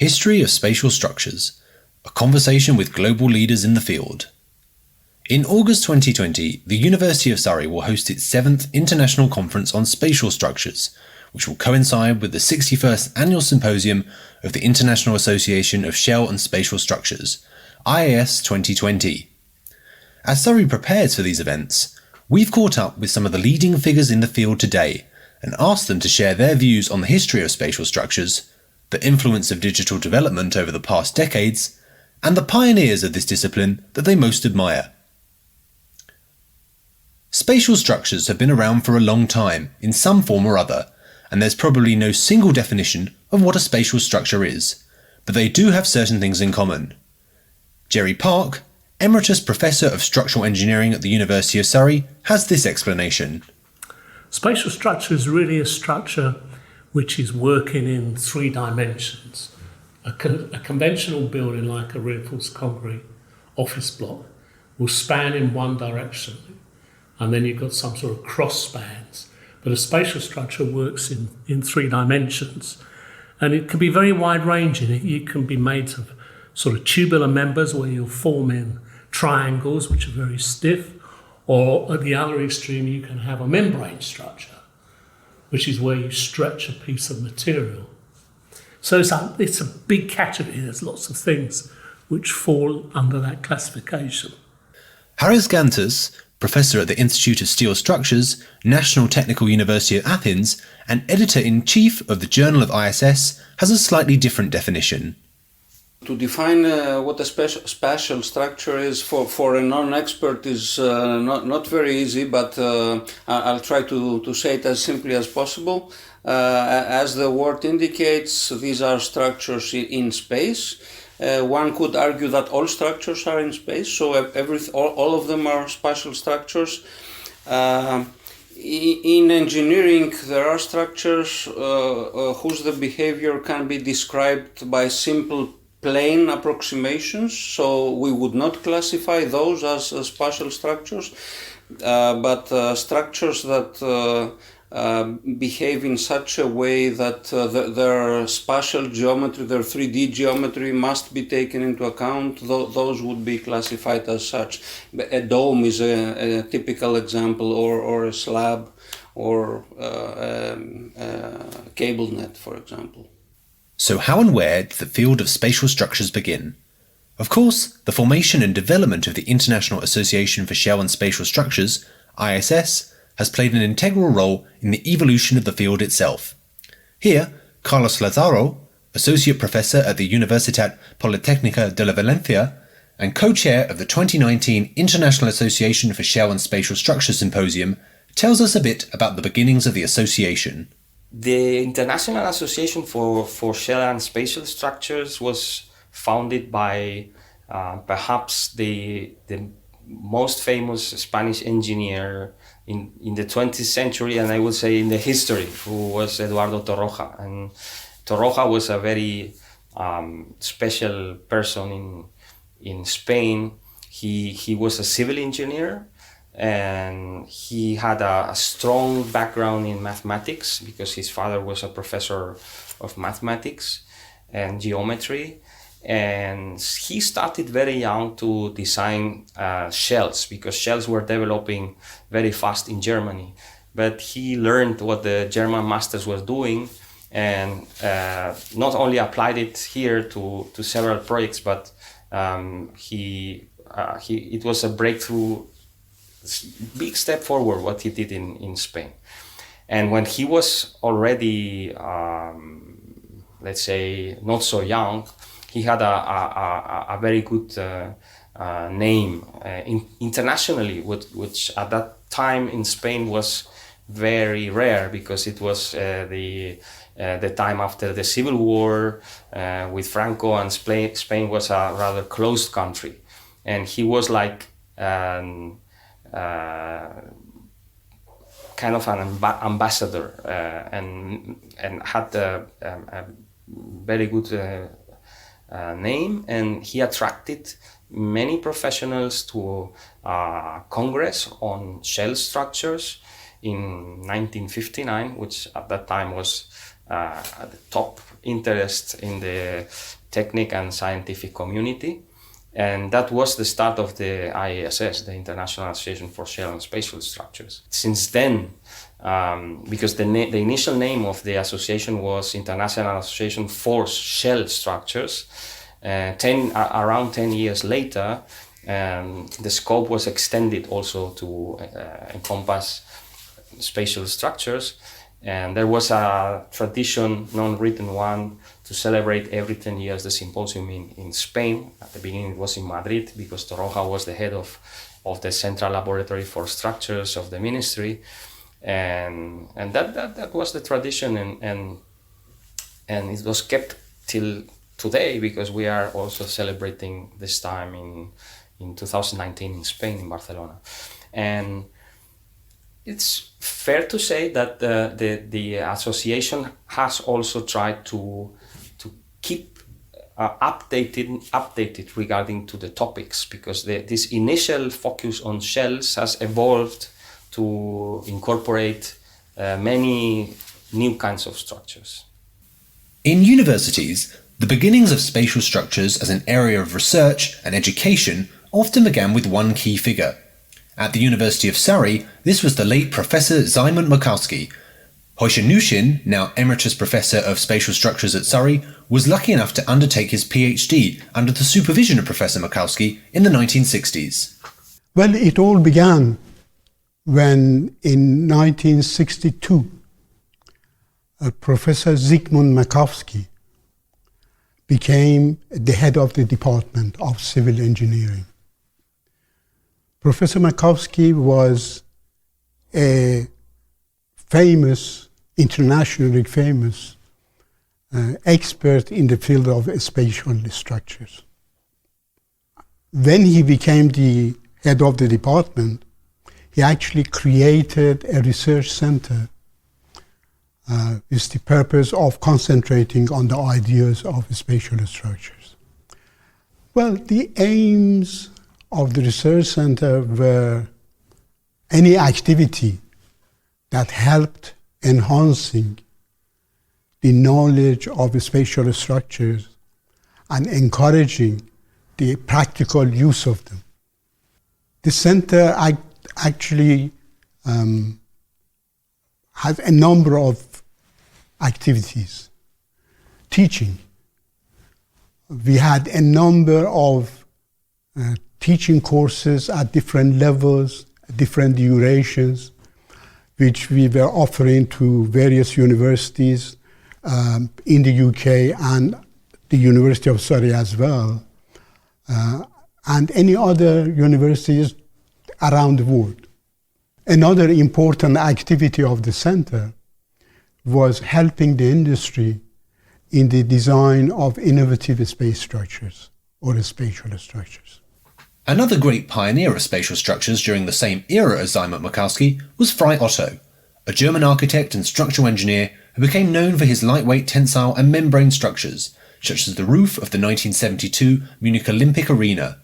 History of Spatial Structures, a conversation with global leaders in the field. In August 2020, the University of Surrey will host its 7th International Conference on Spatial Structures, which will coincide with the 61st Annual Symposium of the International Association of Shell and Spatial Structures, IAS 2020. As Surrey prepares for these events, we've caught up with some of the leading figures in the field today and asked them to share their views on the history of spatial structures, the influence of digital development over the past decades, and the pioneers of this discipline that they most admire. Spatial structures have been around for a long time, in some form or other, and there's probably no single definition of what a spatial structure is, but they do have certain things in common. Gerry Parke, Emeritus Professor of Structural Engineering at the University of Surrey, has this explanation. Spatial structure is really a structure which is working in 3 dimensions. A conventional building like a reinforced concrete office block will span in one direction, and then you've got some sort of cross spans. But a spatial structure works in 3 dimensions, and it can be very wide ranging. It can be made of sort of tubular members where you'll form in triangles which are very stiff, or at the other extreme you can have a membrane structure, which is where you stretch a piece of material. So it's a big category. There's lots of things which fall under that classification. Charis Gantes, Professor at the Institute of Steel Structures, National Technical University of Athens, and Editor-in-Chief of the Journal of ISS, has a slightly different definition. To define what a spatial structure is for a non-expert is not very easy, but I'll try to say it as simply as possible. As the word indicates, these are structures in space. One could argue that all structures are in space, so all of them are spatial structures. In engineering, there are structures whose the behavior can be described by simple plane approximations, so we would not classify those as spatial structures, but structures that behave in such a way that their spatial geometry, their 3D geometry must be taken into account. Those would be classified as such. A dome is a typical example, or a slab, or a cable net, for example. So how and where did the field of spatial structures begin? Of course, the formation and development of the International Association for Shell and Spatial Structures, ISS, has played an integral role in the evolution of the field itself. Here, Carlos Lázaro, Associate Professor at the Universidad Politécnica de la Valencia and co-chair of the 2019 International Association for Shell and Spatial Structures Symposium, tells us a bit about the beginnings of the association. The International Association for Shell and Spatial Structures was founded by perhaps the most famous Spanish engineer in the 20th century, and I would say in the history, who was Eduardo Torroja. And Torroja was a very special person in Spain. He was a civil engineer, and he had a strong background in mathematics because his father was a professor of mathematics and geometry. And he started very young to design shells, because shells were developing very fast in Germany. But he learned what the German masters were doing, and not only applied it here to several projects, but it was a breakthrough, big step forward what he did in Spain. And when he was already, let's say, not so young, he had a very good name internationally, which at that time in Spain was very rare, because it was the time after the Civil War with Franco, and Spain was a rather closed country. And he was like kind of an ambassador, and had a very good name, and he attracted many professionals to a congress on shell structures in 1959, which at that time was the top interest in the technical and scientific community. And that was the start of the IASS, the International Association for Shell and Spatial Structures. Since then, because the initial name of the association was International Association for Shell Structures, around 10 years later, the scope was extended also to encompass spatial structures. And there was a tradition, non-written one, to celebrate every 10 years the symposium in Spain. At the beginning it was in Madrid because Torroja was the head of the Central Laboratory for Structures of the ministry. And that was the tradition, and it was kept till today because we are also celebrating this time in 2019 in Spain, in Barcelona. And it's fair to say that the association has also tried to keep updated regarding to the topics, because this initial focus on shells has evolved to incorporate many new kinds of structures. In universities, the beginnings of spatial structures as an area of research and education often began with one key figure. At the University of Surrey, this was the late Professor Szymon Makowski. Hoshyar Nooshin, now Emeritus Professor of Spatial Structures at Surrey, was lucky enough to undertake his PhD under the supervision of Professor Makowski in the 1960s. Well, it all began when in 1962, Professor Zygmunt Makowski became the head of the Department of Civil Engineering. Professor Makowski was a internationally famous expert in the field of spatial structures. When he became the head of the department, he actually created a research center with the purpose of concentrating on the ideas of spatial structures. Well, the aims of the research center were any activity that helped enhancing the knowledge of spatial structures and encouraging the practical use of them. The center actually has a number of activities. Teaching. We had a number of teaching courses at different levels, different durations, which we were offering to various universities in the UK and the University of Surrey as well, and any other universities around the world. Another important activity of the center was helping the industry in the design of innovative space structures or spatial structures. Another great pioneer of spatial structures during the same era as Szymon Makowski was Frei Otto, a German architect and structural engineer who became known for his lightweight tensile and membrane structures, such as the roof of the 1972 Munich Olympic Arena.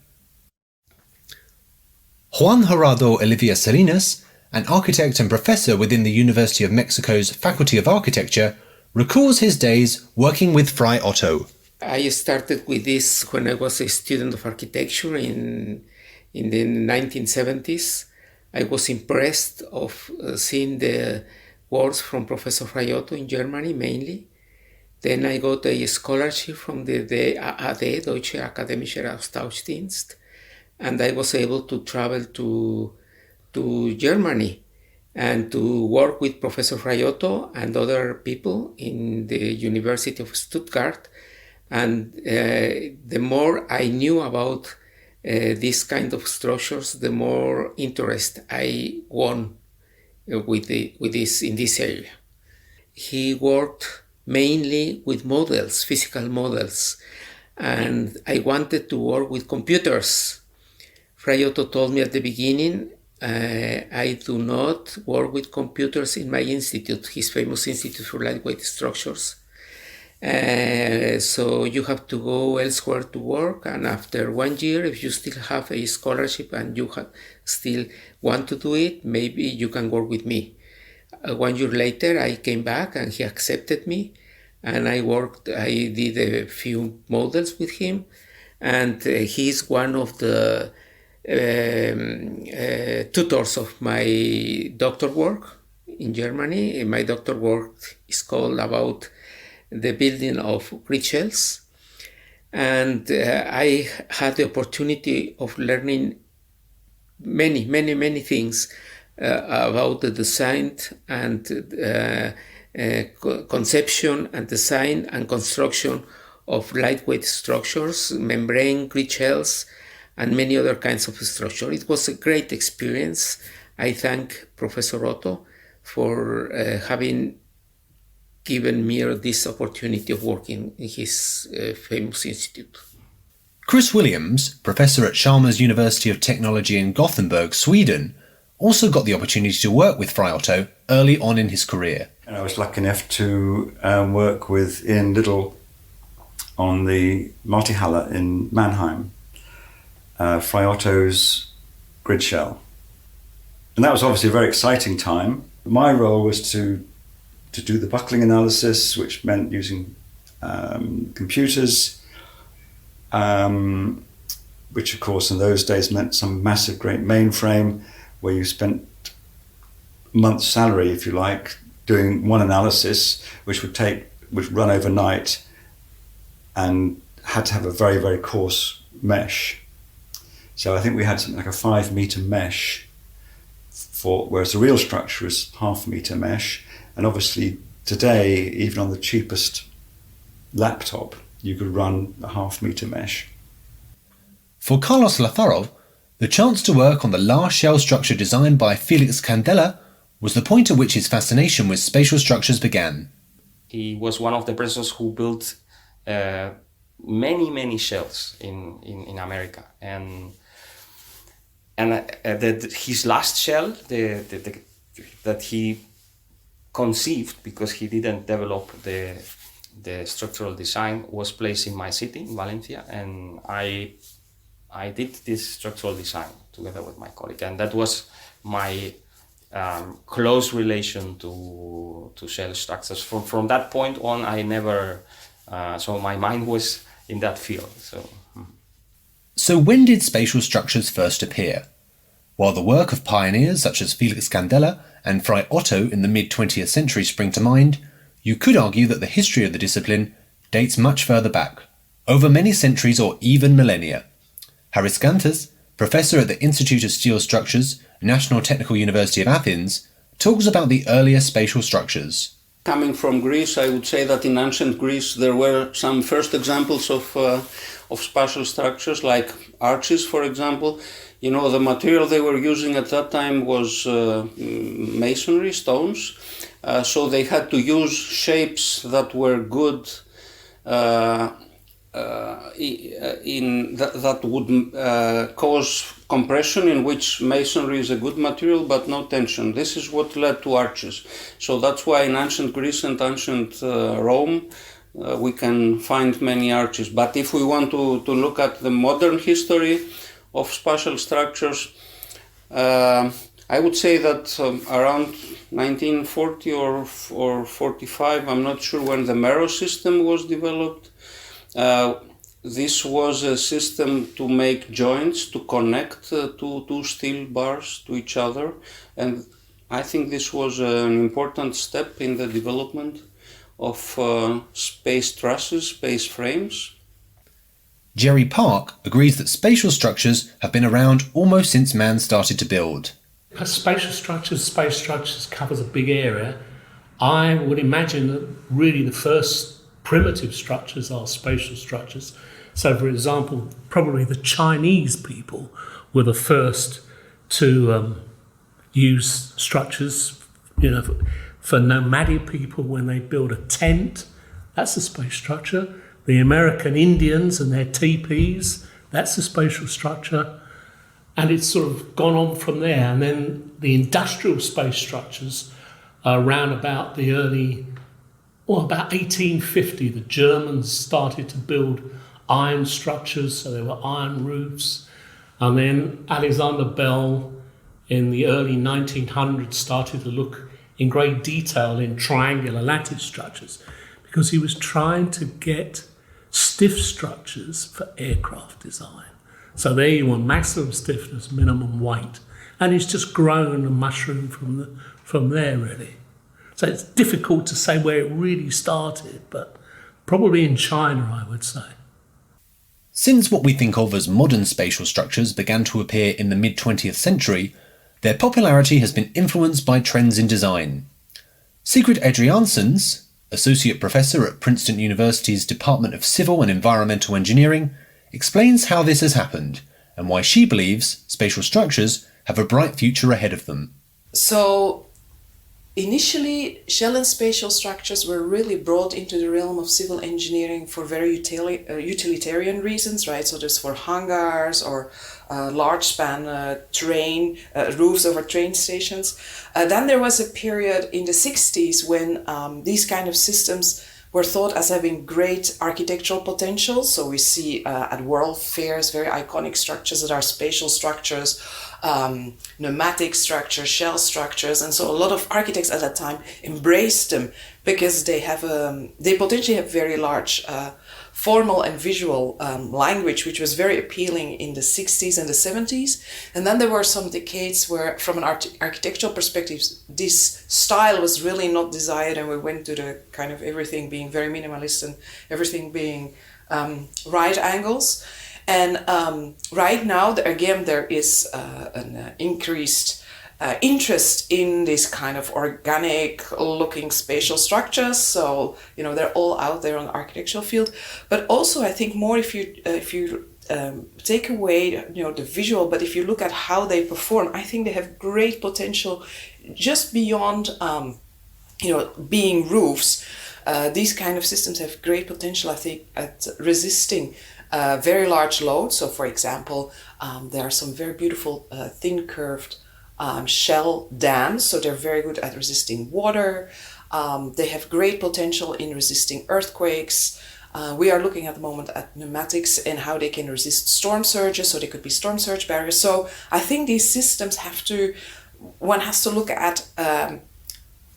Juan Gerardo Oliva Salinas, an architect and professor within the University of Mexico's Faculty of Architecture, recalls his days working with Frei Otto. I started with this when I was a student of architecture in the 1970s. I was impressed of seeing the works from Professor Frei Otto in Germany mainly. Then I got a scholarship from the DAAD, Deutsche Akademische Austauschdienst, and I was able to travel to Germany and to work with Professor Frei Otto and other people in the University of Stuttgart. And the more I knew about this kind of structures, the more interest I won with this in this area. He worked mainly with models, physical models, and I wanted to work with computers. Frei Otto told me at the beginning, I do not work with computers in my institute, his famous Institute for Lightweight Structures. So you have to go elsewhere to work, and after 1 year, if you still have a scholarship and you still want to do it, maybe you can work with me. 1 year later, I came back and he accepted me, and I did a few models with him, and he's one of the tutors of my doctor work in Germany. My doctor work is called about the building of grid shells, and I had the opportunity of learning many things about the design and conception and design and construction of lightweight structures, membrane, grid shells, and many other kinds of structure. It was a great experience. I thank Professor Otto for having given me this opportunity of working in his famous institute. Chris Williams, professor at Chalmers University of Technology in Gothenburg, Sweden, also got the opportunity to work with Fry Otto early on in his career. And I was lucky enough to work with Ian Liddell on the multi-haller in Mannheim, Fry Otto's grid shell. And that was obviously a very exciting time. My role was to do the buckling analysis, which meant using computers, which of course in those days meant some massive great mainframe where you spent a month's salary, if you like, doing one analysis, which would run overnight and had to have a very, very coarse mesh. So I think we had something like a 5 meter mesh whereas the real structure is 0.5 meter mesh. And obviously today, even on the cheapest laptop, you could run a 0.5 meter mesh. For Carlos Lázaro, the chance to work on the last shell structure designed by Felix Escrick was the point at which his fascination with spatial structures began. He was one of the persons who built many shells in America, and his last shell that he conceived, because he didn't develop the structural design, was placed in my city, in Valencia, and I did this structural design together with my colleague, and that was my close relation to shell structures. From that point on, I never, so my mind was in that field. So when did spatial structures first appear? While the work of pioneers such as Felix Escrick and Fry Otto in the mid-20th century spring to mind, you could argue that the history of the discipline dates much further back, over many centuries or even millennia. Charis Gantes, professor at the Institute of Steel Structures, National Technical University of Athens, talks about the earlier spatial structures. Coming from Greece, I would say that in ancient Greece there were some first examples of spatial structures, like arches, for example. You know, the material they were using at that time was masonry, stones. So they had to use shapes that were good, that would cause compression, in which masonry is a good material but no tension. This is what led to arches. So that's why in ancient Greece and ancient Rome we can find many arches. But if we want to look at the modern history of spatial structures, I would say that around 1940 or 45, I'm not sure when the Mero system was developed. This was a system to make joints, to connect two steel bars to each other, and I think this was an important step in the development of space trusses, space frames. Gerry Parke agrees that spatial structures have been around almost since man started to build. As spatial structures, space structures covers a big area. I would imagine that really the first primitive structures are spatial structures. So, for example, probably the Chinese people were the first to use structures, for nomadic people when they build a tent. That's a space structure. The American Indians and their teepees, that's a spatial structure. And it's sort of gone on from there. And then the industrial space structures around about the about 1850, the Germans started to build iron structures, so there were iron roofs. And then Alexander Bell in the early 1900s started to look in great detail in triangular lattice structures, because he was trying to get stiff structures for aircraft design. So there you want maximum stiffness, minimum weight. And it's just grown and mushroomed from there, really. So it's difficult to say where it really started, but probably in China, I would say. Since what we think of as modern spatial structures began to appear in the mid-20th century, their popularity has been influenced by trends in design. Sigrid Adriaenssens, Associate Professor at Princeton University's Department of Civil and Environmental Engineering, explains how this has happened and why she believes spatial structures have a bright future ahead of them. So, initially, shell and spatial structures were really brought into the realm of civil engineering for very utilitarian reasons, right? So there's for hangars or large span train roofs over train stations. Then there was a period in the 60s when these kind of systems were thought as having great architectural potential. So we see at world fairs very iconic structures that are spatial structures, pneumatic structures, shell structures, and so a lot of architects at that time embraced them because they potentially have very large formal and visual language, which was very appealing in the 60s and the 70s. And then there were some decades where, from an architectural perspective, this style was really not desired, and we went to the kind of everything being very minimalist and everything being right angles. And right now, again, there is an increased interest in this kind of organic looking spatial structures. So, they're all out there on the architectural field. But also, I think more if you take away, the visual, but if you look at how they perform, I think they have great potential just beyond, being roofs. These kind of systems have great potential, I think, at resisting very large loads. So, for example, there are some very beautiful thin curved shell dams, so they're very good at resisting water. They have great potential in resisting earthquakes. We are looking at the moment at pneumatics and how they can resist storm surges, so they could be storm surge barriers. So I think these systems one has to look at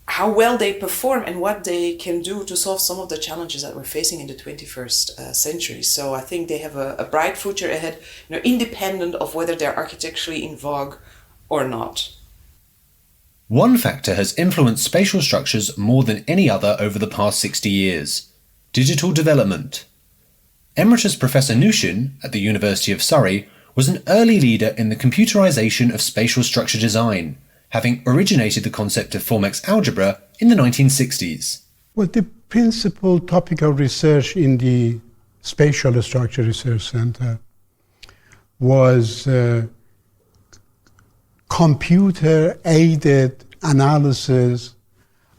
how well they perform and what they can do to solve some of the challenges that we're facing in the 21st century. So I think they have a bright future ahead, independent of whether they're architecturally in vogue or not. One factor has influenced spatial structures more than any other over the past 60 years: digital development. Emeritus Professor Nooshin at the University of Surrey was an early leader in the computerization of spatial structure design, having originated the concept of Formex Algebra in the 1960s. Well, the principal topic of research in the Spatial Structure Research Center was computer-aided analysis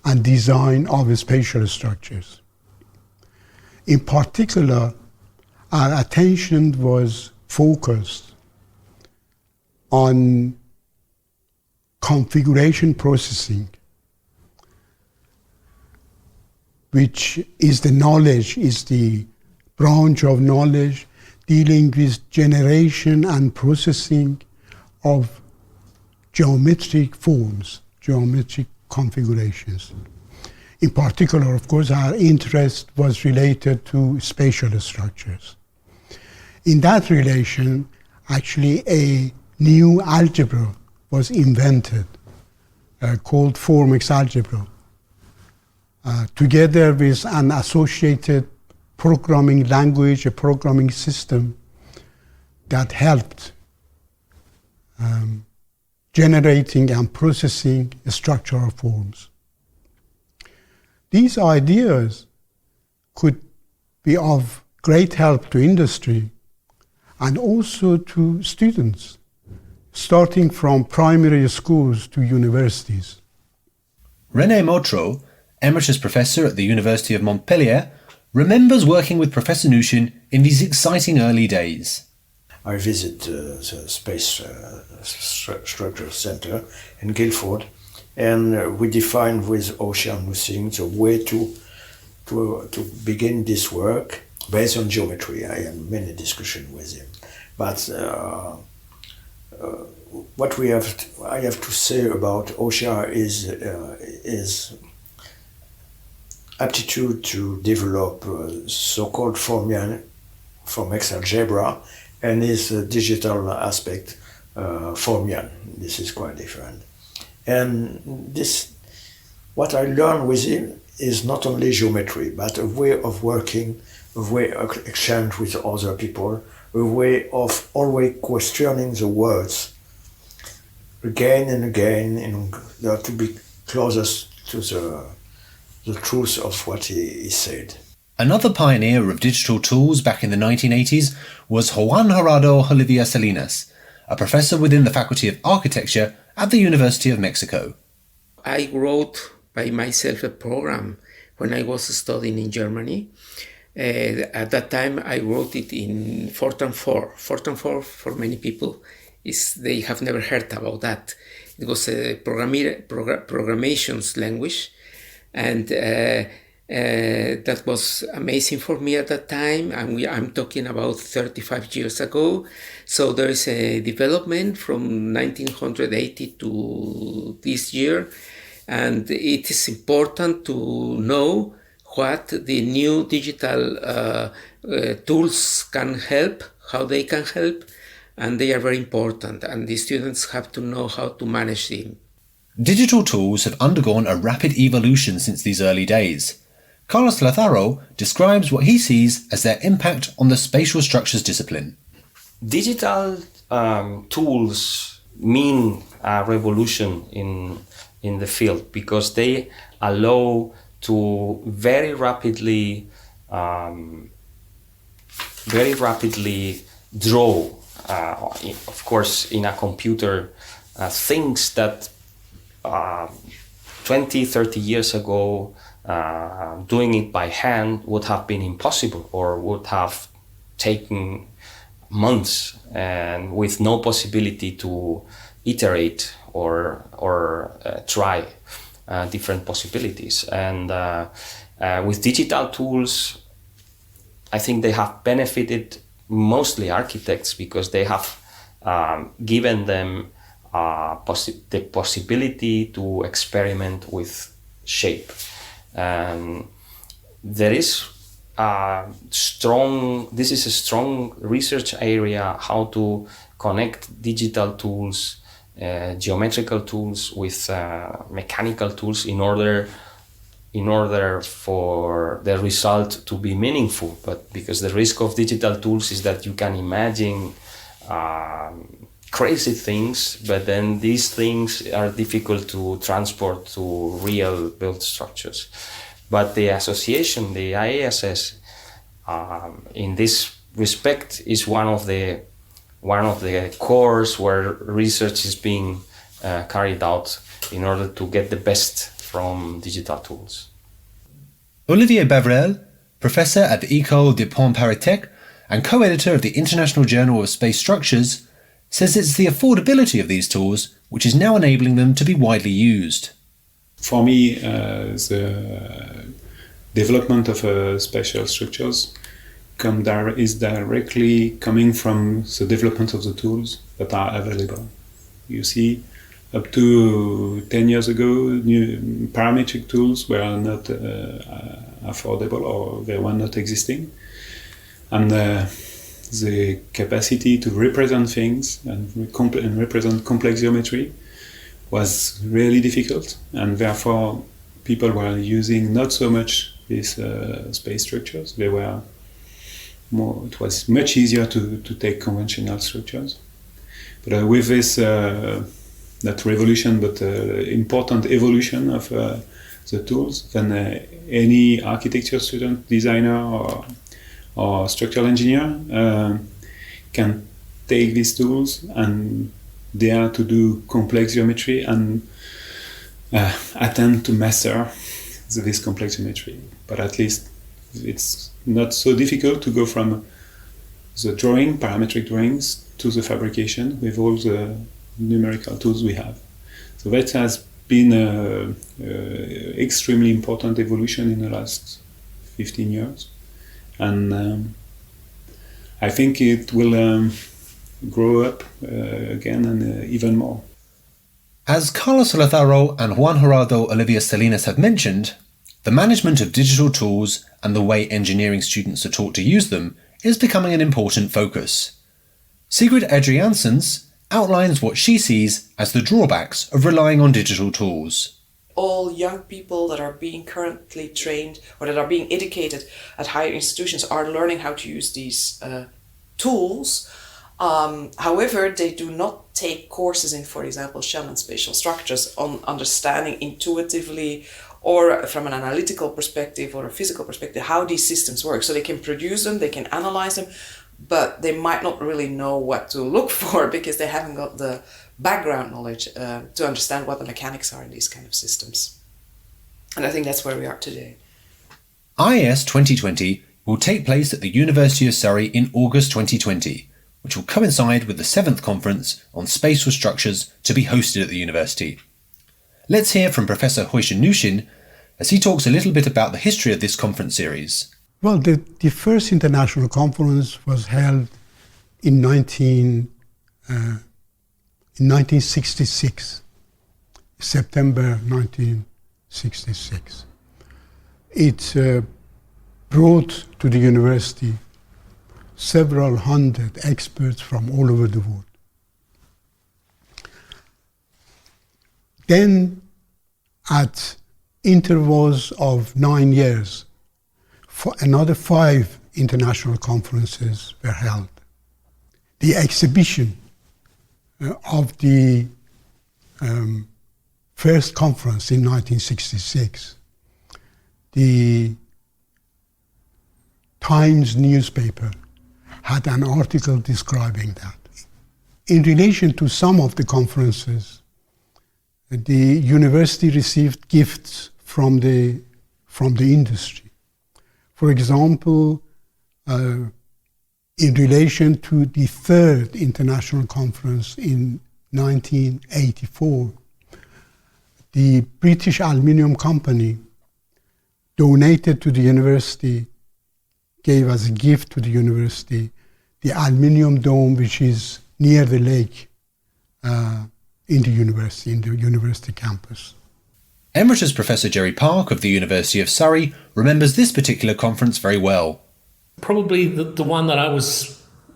and design of spatial structures. In particular, our attention was focused on configuration processing, which is the branch of knowledge dealing with generation and processing of geometric forms, geometric configurations. In particular, of course, our interest was related to spatial structures. In that relation, actually a new algebra was invented called Formex Algebra, together with an associated programming language, a programming system that helped generating and processing structural forms. These ideas could be of great help to industry and also to students, starting from primary schools to universities. René Motro, Emeritus Professor at the University of Montpellier, remembers working with Professor Nooshin in these exciting early days. I visit the Space Structure Center in Guildford, and we defined with Hoshyar Nooshin the way to begin this work based on geometry. I had many discussions with him, but what I have to say about Hoshyar is aptitude to develop so-called Formex Algebra and his digital aspect, Formian. This is quite different. And this, what I learned with him is not only geometry, but a way of working, a way of exchange with other people, a way of always questioning the words again and again in order to be closest to the truth of what he said. Another pioneer of digital tools back in the 1980s was Juan Gerardo Oliva Salinas, a professor within the Faculty of Architecture at the University of Mexico. I wrote by myself a program when I was studying in Germany. At that time, I wrote it in Fortran 4. Fortran 4, for many people, they have never heard about that. It was a programmations language, and that was amazing for me at that time. And I'm talking about 35 years ago. So there is a development from 1980 to this year, and it is important to know what the new digital tools can help, how they can help, and they are very important, and the students have to know how to manage them. Digital tools have undergone a rapid evolution since these early days. Carlos Lázaro describes what he sees as their impact on the spatial structures discipline. Digital tools mean a revolution in the field because they allow to very rapidly draw, of course, in a computer, things that 20, 30 years ago, doing it by hand would have been impossible or would have taken months and with no possibility to iterate or try different possibilities. And with digital tools, I think they have benefited mostly architects because they have given them the possibility to experiment with shape. And there is this is a strong research area, how to connect digital tools, geometrical tools with mechanical tools in order for the result to be meaningful. But because the risk of digital tools is that you can imagine crazy things, but then these things are difficult to transport to real built structures. But the association, the IASS, in this respect is one of the cores where research is being carried out in order to get the best from digital tools. Olivier Baverel, professor at the École de Polytechnique and co-editor of the International Journal of Space Structures, says it's the affordability of these tools which is now enabling them to be widely used. For me, the development of spatial structures is directly coming from the development of the tools that are available. You see, up to 10 years ago, new parametric tools were not affordable or they were not existing. And the capacity to represent things and represent complex geometry was really difficult, and therefore people were using not so much these space structures. It was much easier to take conventional structures. But with this, not revolution, but important evolution of the tools, then any architecture student, designer, or structural engineer can take these tools and dare to do complex geometry and attempt to master this complex geometry. But at least it's not so difficult to go from the drawing, parametric drawings, to the fabrication with all the numerical tools we have. So that has been an extremely important evolution in the last 15 years. And I think it will grow up again and even more. As Carlos Lázaro and Juan Gerardo Oliva Salinas have mentioned, The management of digital tools and the way engineering students are taught to use them is becoming an important focus. Sigrid Adriaenssens outlines what she sees as the drawbacks of relying on digital tools. All young people that are being currently trained or that are being educated at higher institutions are learning how to use these tools. However, they do not take courses in, for example, shell and spatial structures on understanding intuitively or from an analytical perspective or a physical perspective how these systems work. So they can produce them, they can analyze them, but they might not really know what to look for because they haven't got the background knowledge to understand what the mechanics are in these kind of systems. And I think that's where we are today. IAS 2020 will take place at the University of Surrey in August 2020, which will coincide with the 7th conference on spatial structures to be hosted at the university. Let's hear from Professor Hoshyar Nooshin as he talks a little bit about the history of this conference series. Well, the first international conference was held in 1966, September 1966. It brought to the university several hundred experts from all over the world. Then, at intervals of 9 years, another 5 international conferences were held. The exhibition of the first conference in 1966, the Times newspaper had an article describing that. In relation to some of the conferences, the university received gifts from the industry. For example, in relation to the 3rd international conference in 1984, the British Aluminium Company donated to the university, gave as a gift to the university, the aluminium dome which is near the lake in the university campus. Emeritus Professor Gerry Parke of the University of Surrey remembers this particular conference very well. Probably the one that I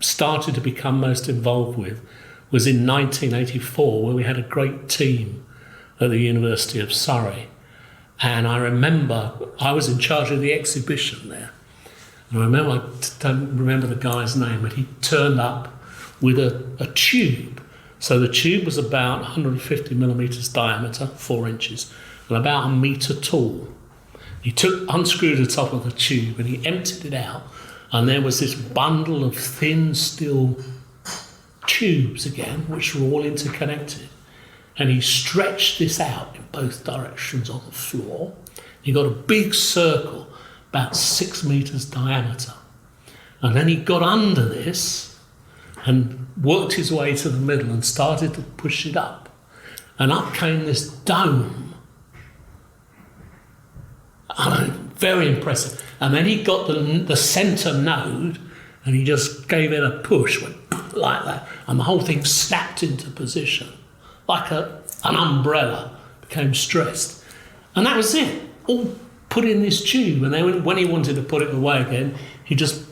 started to become most involved with was in 1984, where we had a great team at the University of Surrey. And I remember I was in charge of the exhibition there. And I don't remember the guy's name, but he turned up with a tube. So the tube was about 150 millimetres diameter, 4 inches, and about 1 metre tall. He unscrewed the top of the tube and he emptied it out, and there was this bundle of thin steel tubes again, which were all interconnected. And he stretched this out in both directions on the floor. He got a big circle, about 6 metres diameter. And then he got under this and worked his way to the middle and started to push it up. And up came this dome. Very impressive. And then he got the centre node and he just gave it a push, went like that, and the whole thing snapped into position, like an umbrella, became stressed. And that was it, all put in this tube. And then when he wanted to put it away again, he just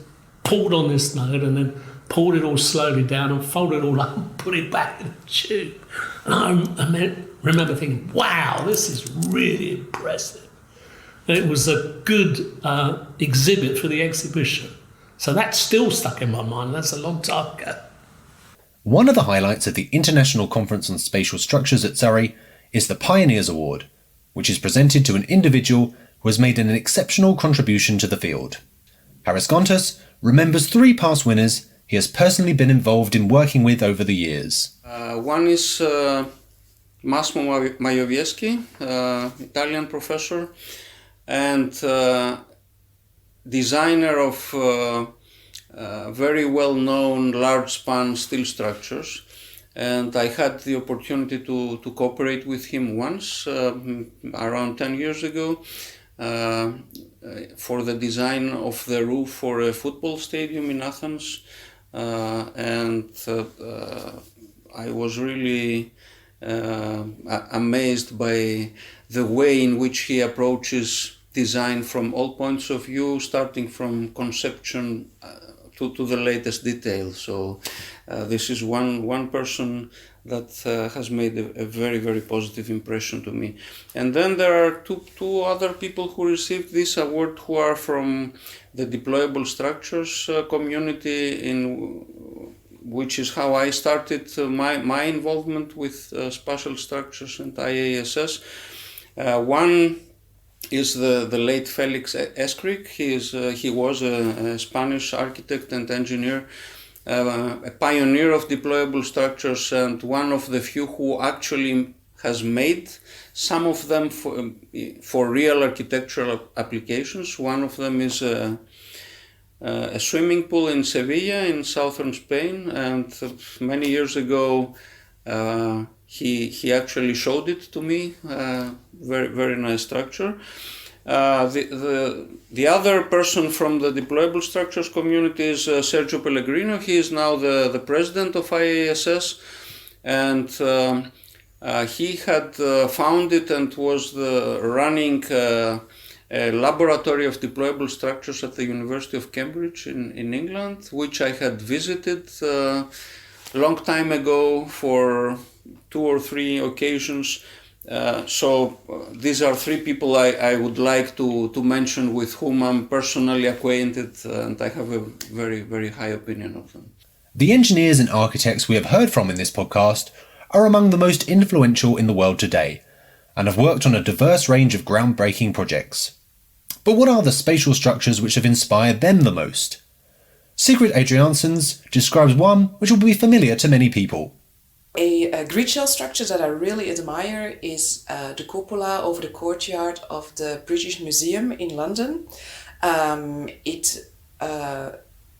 pulled on this node and then pulled it all slowly down and folded it all up and put it back in the tube. And I remember thinking, wow, this is really impressive. And it was a good exhibit for the exhibition. So that's still stuck in my mind. That's a long time ago. One of the highlights of the International Conference on Spatial Structures at Surrey is the Pioneers Award, which is presented to an individual who has made an exceptional contribution to the field. Charis Gantes remembers 3 past winners he has personally been involved in working with over the years. One is Massimo Maiovieschi, Italian professor and designer of very well-known large-span steel structures. And I had the opportunity to cooperate with him once, around 10 years ago, for the design of the roof for a football stadium in Athens. I was really amazed by the way in which he approaches design from all points of view, starting from conception to the latest detail. So this is one person that has made a very, very positive impression to me. And then there are two other people who received this award who are from the deployable structures community, which is how I started my involvement with spatial structures and IASS. One is the late Felix Escrick. He was a Spanish architect and engineer, a pioneer of deployable structures, and one of the few who actually has made some of them for real architectural applications. One of them is a swimming pool in Sevilla in southern Spain, and many years ago he actually showed it to me. Very, very nice structure. The other person from the deployable structures community is Sergio Pellegrino. He is now the president of IASS, and he had founded and was running a laboratory of deployable structures at the University of Cambridge in England, which I had visited a long time ago for 2 or 3 occasions. So these are 3 people I would like to mention with whom I'm personally acquainted, and I have a very, very high opinion of them. The engineers and architects we have heard from in this podcast are among the most influential in the world today, and have worked on a diverse range of groundbreaking projects. But what are the spatial structures which have inspired them the most? Sigrid Adriaenssens describes one which will be familiar to many people. A grid shell structure that I really admire is the cupola over the courtyard of the British Museum in London.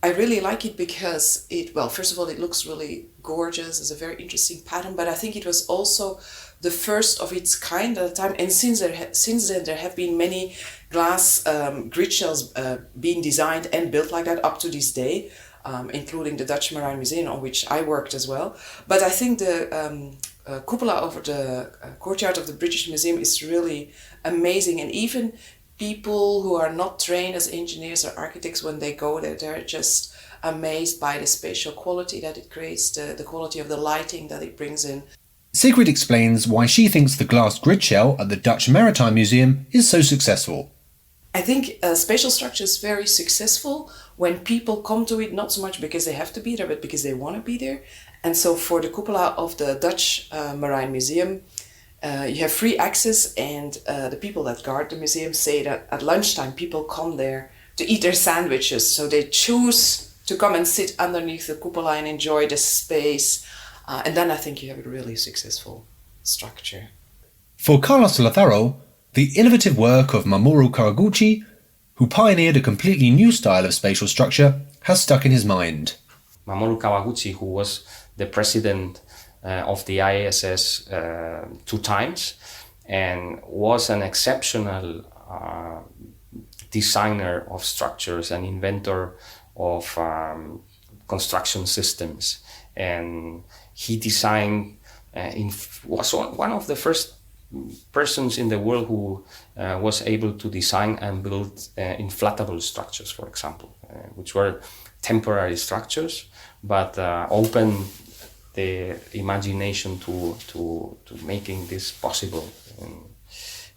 I really like it because first of all, it looks really gorgeous. It's a very interesting pattern, but I think it was also the first of its kind at the time. And since then, there have been many glass grid shells being designed and built like that up to this day. Including the Dutch Marine Museum, on which I worked as well. But I think the cupola over the courtyard of the British Museum is really amazing. And even people who are not trained as engineers or architects, when they go there, they're just amazed by the spatial quality that it creates, the quality of the lighting that it brings in. Sigrid explains why she thinks the glass grid shell at the Dutch Maritime Museum is so successful. I think spatial structure is very successful when people come to it, not so much because they have to be there, but because they want to be there. And so for the cupola of the Dutch Marine Museum, you have free access, and the people that guard the museum say that at lunchtime people come there to eat their sandwiches. So they choose to come and sit underneath the cupola and enjoy the space. And then I think you have a really successful structure. For Carlos Lázaro, the innovative work of Mamoru Kawaguchi, who pioneered a completely new style of spatial structure, has stuck in his mind. Mamoru Kawaguchi, who was the president of the IASS 2 times and was an exceptional designer of structures and inventor of construction systems. And he designed, was one of the first persons in the world who was able to design and build inflatable structures, for example, which were temporary structures, but opened the imagination to making this possible.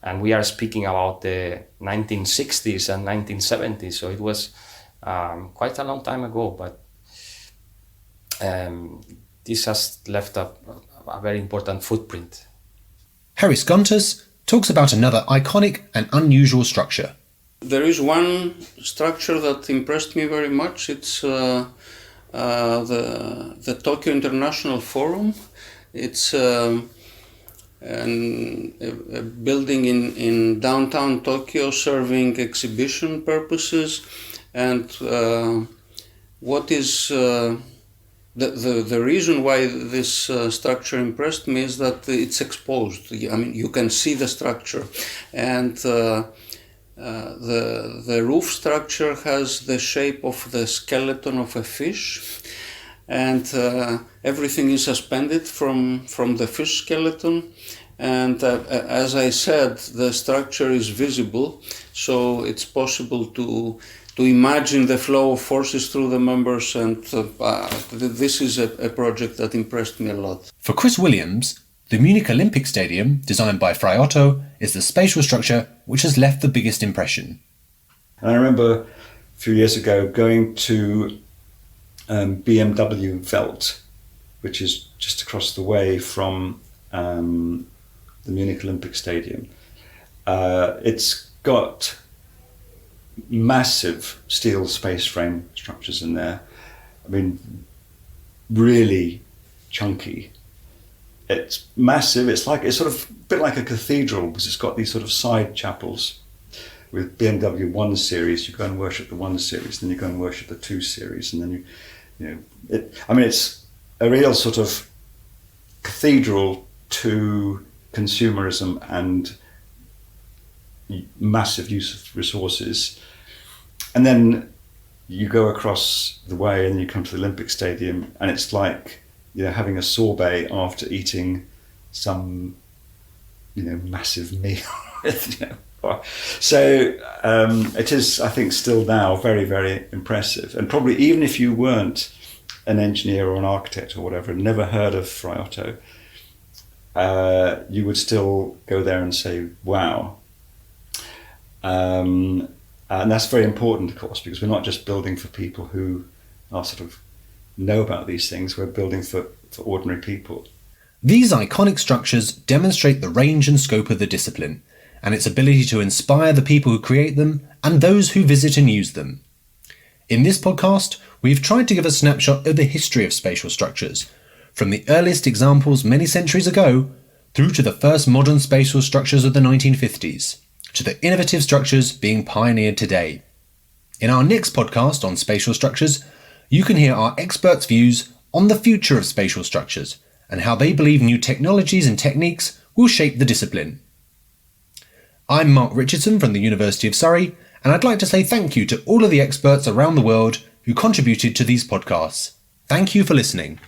And we are speaking about the 1960s and 1970s, so it was quite a long time ago, but this has left a very important footprint. Charis Gantes talks about another iconic and unusual structure. There is one structure that impressed me very much. It's the Tokyo International Forum. It's a building in downtown Tokyo serving exhibition purposes. And what is the reason why this structure impressed me is that it's exposed. I mean, you can see the structure, and the roof structure has the shape of the skeleton of a fish, and everything is suspended from the fish skeleton, And as I said, the structure is visible, so it's possible to imagine the flow of forces through the members, and this is a project that impressed me a lot. For Chris Williams, the Munich Olympic Stadium, designed by Frei Otto, is the spatial structure which has left the biggest impression. And I remember a few years ago going to BMW Welt, which is just across the way from the Munich Olympic Stadium. It's got massive steel space frame structures in there. I mean, really chunky. It's massive. It's sort of a bit like a cathedral, because it's got these sort of side chapels. With BMW 1 Series, you go and worship the 1 Series, then you go and worship the 2 Series, and then it's a real sort of cathedral to consumerism and massive use of resources. And then you go across the way and you come to the Olympic Stadium, and it's like, having a sorbet after eating some, massive meal. So it is, I think, still now very, very impressive. And probably even if you weren't an engineer or an architect or whatever, and never heard of Frei Otto, you would still go there and say, wow. And that's very important, of course, because we're not just building for people who are sort of know about these things, we're building for ordinary people. These iconic structures demonstrate the range and scope of the discipline, and its ability to inspire the people who create them and those who visit and use them. In this podcast, we've tried to give a snapshot of the history of spatial structures, from the earliest examples many centuries ago, through to the first modern spatial structures of the 1950s, to the innovative structures being pioneered today. In our next podcast on spatial structures, you can hear our experts' views on the future of spatial structures and how they believe new technologies and techniques will shape the discipline. I'm Mark Richardson from the University of Surrey, and I'd like to say thank you to all of the experts around the world who contributed to these podcasts. Thank you for listening.